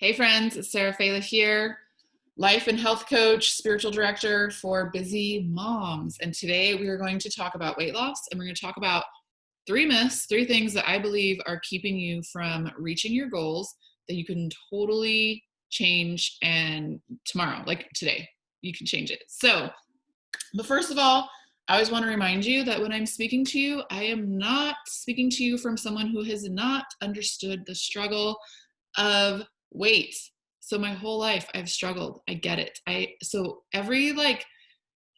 Hey friends, it's Sarah Fela here, life and health coach, spiritual director for busy moms. And today we are going to talk about weight loss, and we're going to talk about three myths, three things that I believe are keeping you from reaching your goals that you can totally change and tomorrow, like today, you can change it. But first of all, I always want to remind you that when I'm speaking to you, I am not speaking to you from someone who has not understood the struggle of weight. So my whole life I've struggled. I get it. So everything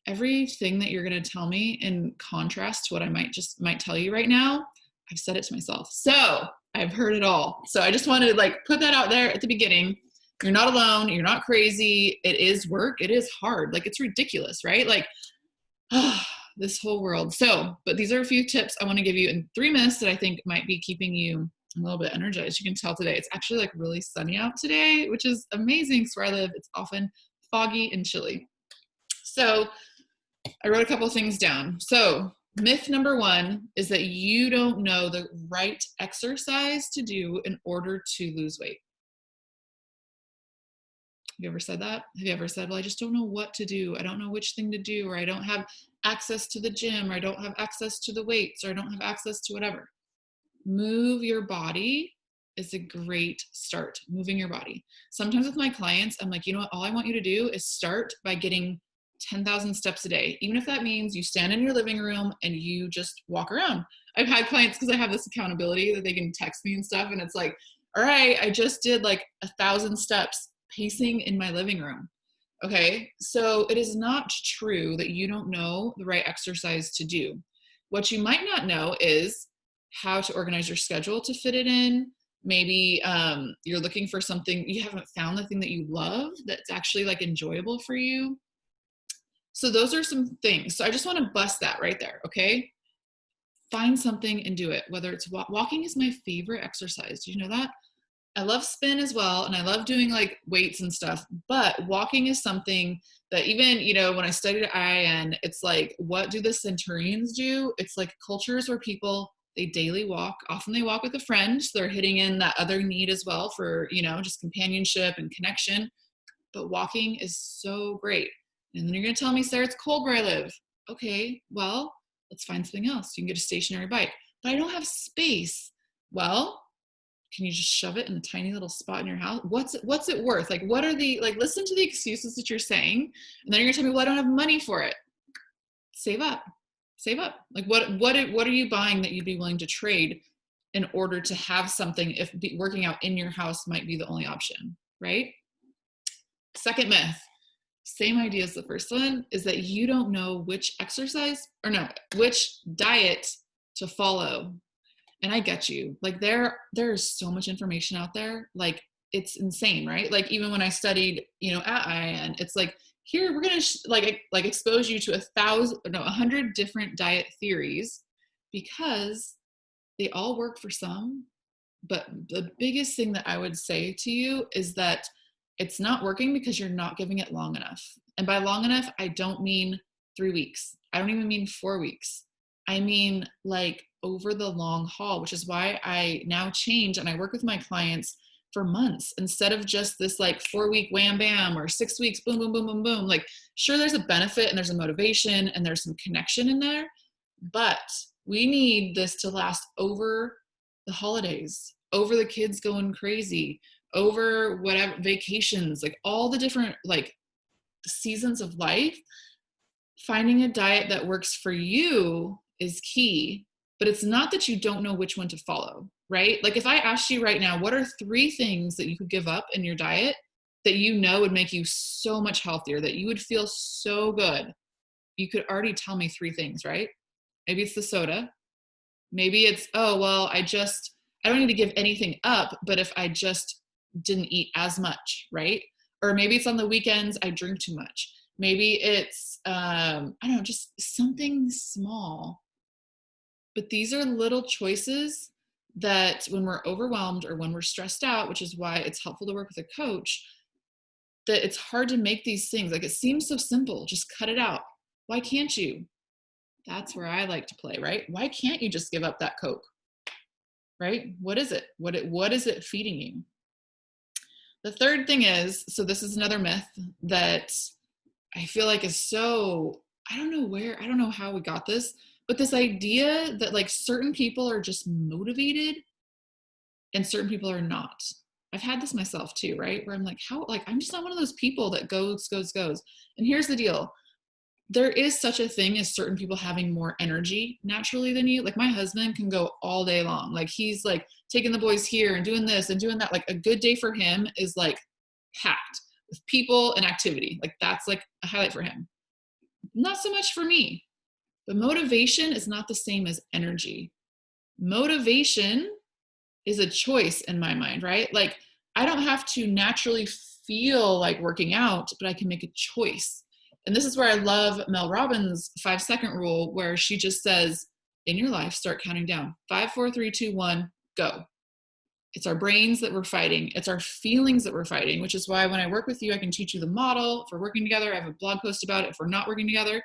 that you're going to tell me in contrast to what I might tell you right now, I've said it to myself. So I've heard it all. So I just wanted to put that out there at the beginning. You're not alone. You're not crazy. It is work. It is hard. It's ridiculous, right? This whole world. But these are a few tips I want to give you, and three myths that I think might be keeping you a little bit energized. You can tell today it's actually really sunny out today, which is amazing. So where I live, it's often foggy and chilly. So I wrote a couple of things down. So myth number one is that you don't know the right exercise to do in order to lose weight. Have you ever said that? Have you ever said, well, I just don't know what to do. I don't know which thing to do, or I don't have access to the gym, or I don't have access to the weights, or I don't have access to whatever. Move your body is a great start. Moving your body. Sometimes with my clients, I'm like, you know what? All I want you to do is start by getting 10,000 steps a day. Even if that means you stand in your living room and you just walk around. I've had clients, because I have this accountability that they can text me and stuff. And it's like, all right, I just did 1,000 steps pacing in my living room. Okay. So it is not true that you don't know the right exercise to do. What you might not know is how to organize your schedule to fit it in. Maybe you're looking for something, you haven't found the thing that you love that's actually enjoyable for you. So those are some things. So I just want to bust that right there. Okay. Find something and do it. Whether it's walking is my favorite exercise. Do you know that? I love spin as well, and I love doing weights and stuff, but walking is something that even, when I studied at IIN, it's what do the centurions do? It's cultures where people, they daily walk. Often they walk with a friend, so they're hitting in that other need as well for, just companionship and connection. But walking is so great. And then you're going to tell me, Sarah, it's cold where I live. Okay, well, let's find something else. You can get a stationary bike, but I don't have space. Well, can you just shove it in a tiny little spot in your house? What's it worth? What are the, listen to the excuses that you're saying. And then you're gonna tell me, well, I don't have money for it. Save up. What are you buying that you'd be willing to trade in order to have something if working out in your house might be the only option, right? Second myth, same idea as the first one, is that you don't know which which diet to follow. And I get you. There is so much information out there. It's insane, right? Even when I studied, at IIN, it's here we're gonna expose you to 100 different diet theories, because they all work for some. But the biggest thing that I would say to you is that it's not working because you're not giving it long enough. And by long enough, I don't mean 3 weeks. I don't even mean 4 weeks. I mean over the long haul, which is why I now change and I work with my clients for months instead of just this 4-week wham bam or 6 weeks boom boom boom boom boom. Sure, there's a benefit and there's a motivation and there's some connection in there, but we need this to last over the holidays, over the kids going crazy, over whatever vacations, all the different seasons of life. Finding a diet that works for you is key. But it's not that you don't know which one to follow, right? If I asked you right now, what are 3 things that you could give up in your diet that would make you so much healthier, that you would feel so good? You could already tell me 3 things, right? Maybe it's the soda. Maybe it's, oh, well, I don't need to give anything up, but if I just didn't eat as much, right? Or maybe it's on the weekends, I drink too much. Maybe it's, I don't know, just something small. But these are little choices that when we're overwhelmed or when we're stressed out, which is why it's helpful to work with a coach, that it's hard to make these things. It seems so simple, just cut it out. Why can't you? That's where I like to play, right? Why can't you just give up that Coke, right? What is it? What is it feeding you? The third thing is, so this is another myth that I feel like is so, I don't know where, I don't know how we got this, but this idea that like certain people are just motivated and certain people are not. I've had this myself too, right? Where I'm like, how, like, I'm just not one of those people that goes. And here's the deal. There is such a thing as certain people having more energy naturally than you. Like my husband can go all day long. Like he's like taking the boys here and doing this and doing that. Like a good day for him is like packed with people and activity. Like that's like a highlight for him. Not so much for me. But motivation is not the same as energy. Motivation is a choice in my mind, right? Like I don't have to naturally feel like working out, but I can make a choice. And this is where I love Mel Robbins' 5-second rule, where she just says, in your life, start counting down. 5, 4, 3, 2, 1, go. It's our brains that we're fighting. It's our feelings that we're fighting, which is why when I work with you, I can teach you the model. If we're working together, I have a blog post about it. If we're not working together,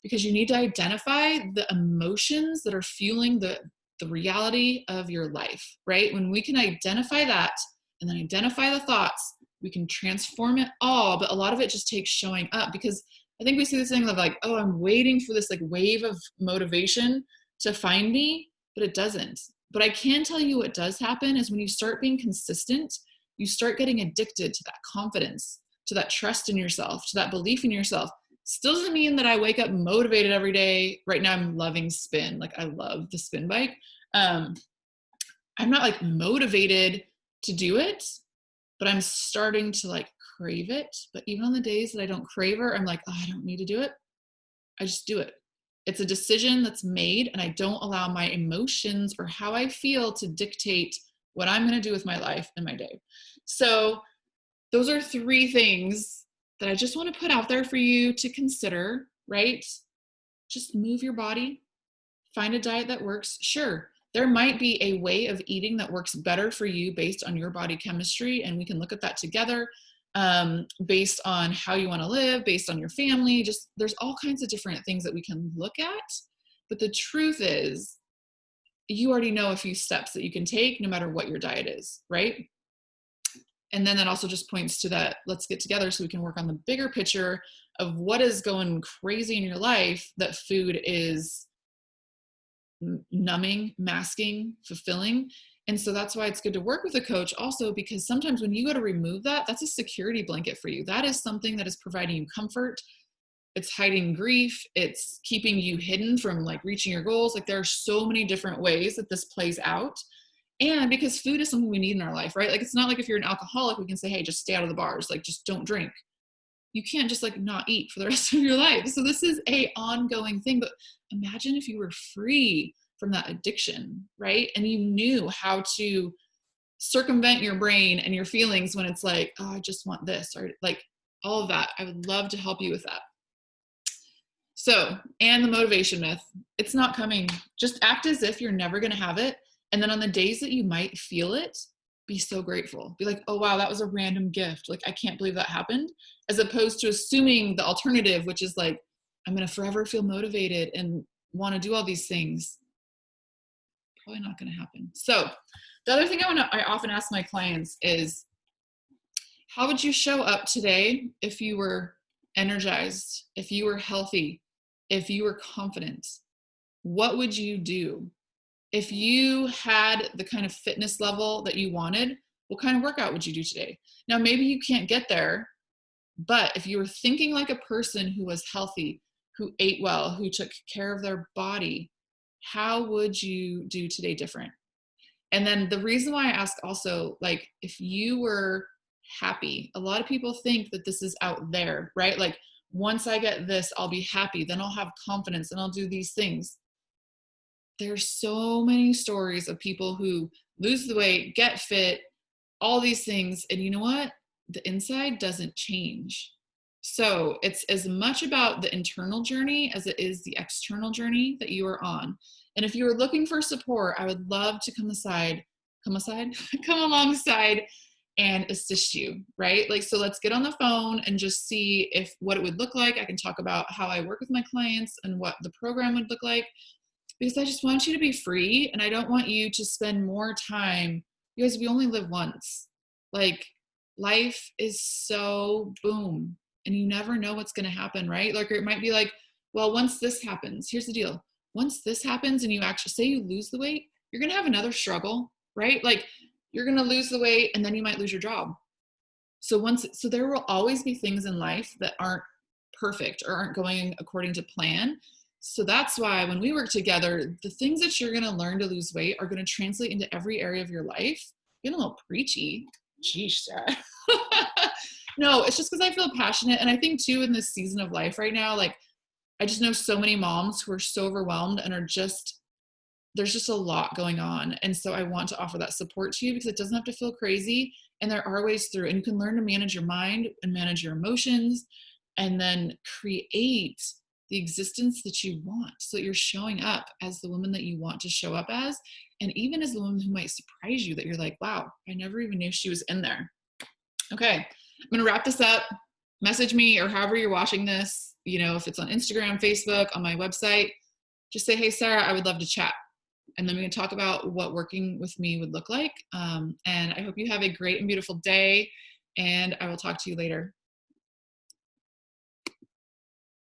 because you need to identify the emotions that are fueling the reality of your life, right? When we can identify that and then identify the thoughts, we can transform it all. But a lot of it just takes showing up, because I think we see this thing of like, oh, I'm waiting for this like wave of motivation to find me, but it doesn't. But I can tell you what does happen is when you start being consistent, you start getting addicted to that confidence, to that trust in yourself, to that belief in yourself. Still doesn't mean that I wake up motivated every day. Right now I'm loving spin. Like I love the spin bike. I'm not like motivated to do it, but I'm starting to like crave it. But even on the days that I don't crave it, I'm like, oh, I don't need to do it. I just do it. It's a decision that's made, and I don't allow my emotions or how I feel to dictate what I'm going to do with my life and my day. So those are 3 things that I just want to put out there for you to consider, right? Just move your body, find a diet that works. Sure, there might be a way of eating that works better for you based on your body chemistry, and we can look at that together, based on how you want to live, based on your family. Just there's all kinds of different things that we can look at. But the truth is, you already know a few steps that you can take no matter what your diet is, right? And then that also just points to that, let's get together so we can work on the bigger picture of what is going crazy in your life that food is numbing, masking, fulfilling. And so that's why it's good to work with a coach also, because sometimes when you go to remove that, that's a security blanket for you. That is something that is providing you comfort. It's hiding grief. It's keeping you hidden from like reaching your goals. Like there are so many different ways that this plays out. And because food is something we need in our life, right? Like it's not like if you're an alcoholic, we can say, hey, just stay out of the bars, like just don't drink. You can't just like not eat for the rest of your life. So this is a ongoing thing. But imagine if you were free from that addiction, right? And you knew how to circumvent your brain and your feelings when it's like, oh, I just want this, or like all of that. I would love to help you with that. So, and the motivation myth, it's not coming. Just act as if you're never going to have it. And then on the days that you might feel it, be so grateful. Be like, oh, wow, that was a random gift. Like, I can't believe that happened. As opposed to assuming the alternative, which is like, I'm going to forever feel motivated and want to do all these things. Probably not going to happen. So the other thing I often ask my clients is, how would you show up today if you were energized, if you were healthy, if you were confident? What would you do? If you had the kind of fitness level that you wanted, what kind of workout would you do today? Now, maybe you can't get there, but if you were thinking like a person who was healthy, who ate well, who took care of their body, how would you do today different? And then the reason why I ask also, like, if you were happy, a lot of people think that this is out there, right? Like, once I get this, I'll be happy, then I'll have confidence and I'll do these things. There's so many stories of people who lose the weight, get fit, all these things. And you know what? The inside doesn't change. So it's as much about the internal journey as it is the external journey that you are on. And if you are looking for support, I would love to come alongside and assist you, right? Like, so let's get on the phone and just see if what it would look like. I can talk about how I work with my clients and what the program would look like, because I just want you to be free. And I don't want you to spend more time, because we only live once. Like, life is so boom, and you never know what's going to happen, right? Like, or it might be like, well, once this happens, here's the deal. Once this happens and you actually say you lose the weight, you're going to have another struggle, right? Like, you're going to lose the weight and then you might lose your job. So there will always be things in life that aren't perfect or aren't going according to plan. So that's why when we work together, the things that you're going to learn to lose weight are going to translate into every area of your life. Getting a little preachy. Geesh, Sarah. No, it's just because I feel passionate. And I think too, in this season of life right now, like, I just know so many moms who are so overwhelmed and are just, there's just a lot going on. And so I want to offer that support to you because it doesn't have to feel crazy. And there are ways through, and you can learn to manage your mind and manage your emotions and then create the existence that you want so that you're showing up as the woman that you want to show up as. And even as the woman who might surprise you that you're like, wow, I never even knew she was in there. Okay, I'm going to wrap this up. Message me or however you're watching this, you know, if it's on Instagram, Facebook, on my website, just say, hey, Sarah, I would love to chat. And then we can talk about what working with me would look like. And I hope you have a great and beautiful day. And I will talk to you later.